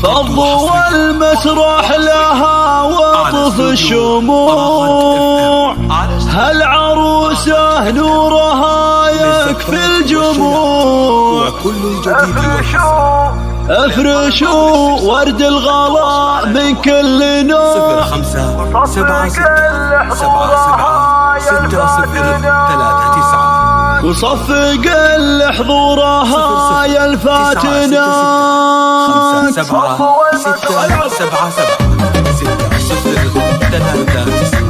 فضوا المسرح لها وطف الشموع، هالعروسة نورها يكفي الجموع. افرشوا ورد الغلاء من كل نوع. 05 7 6 7 7 6 0 3 9 وصفق لحضورها يا الفاتنات. 5 7 6 7 7 6 0 3 9.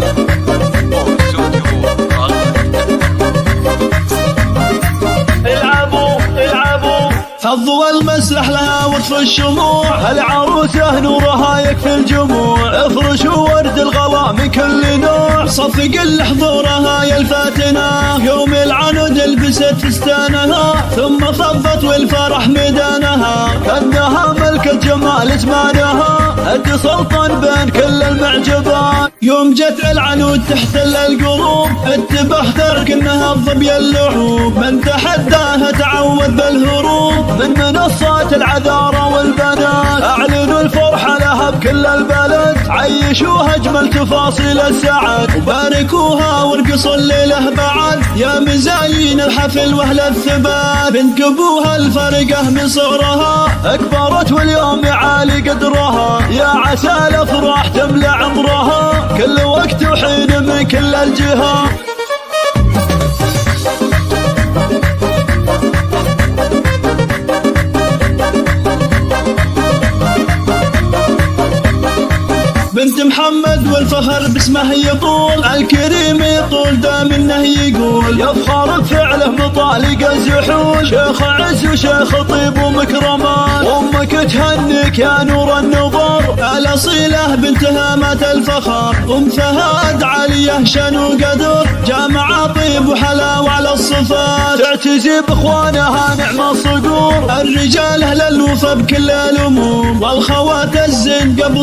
فضوا المسرح لها وطف الشموع، العروسة نورها يكفي الجموع. افرشوا ورد الغلاء من كل نوع، صفق لحضورها يا الفاتنة. يوم العنود لبست فستانها، ثم فضت والفرح ميدانها. كأنها ملكة جمال زمانها، هد سلطان بين كل المعجبات. يوم جت العنود تحتل القلوب، اتبه ثرك انها الظبي اللعوب. من تحداها تعود بالهروب من منصات العذارى والبنات. اعلنوا الفرحة لها بكل البلد، عيشوها اجمل تفاصيل السعد. وباركوها وارقصوا الليلة بعد، يا مزايين الحفل واهل الثبات. بنت ابوها الفرقة من صغرها، اكبرت واليوم يعالي قدرها. يا عسى الافراح تملى عمرها، كل وقت وحين من كل الجهات. بنت محمد والفخر باسمه يطول، الكريم يطول دام انه يقول. يفخر بفعله مطالق الزحول، شيخ عز وشيخ طيب ومكرمان. امك تهنيك يا نور النظر، الاصيله بنتها مات الفخر. ام فهد عليه شن وقدر، جامعة طيب وحلاوة على الصفات. تعتزي باخوانها نعم الصقور، الرجال اهل الوفا بكل الامور. والخوات الزين قبل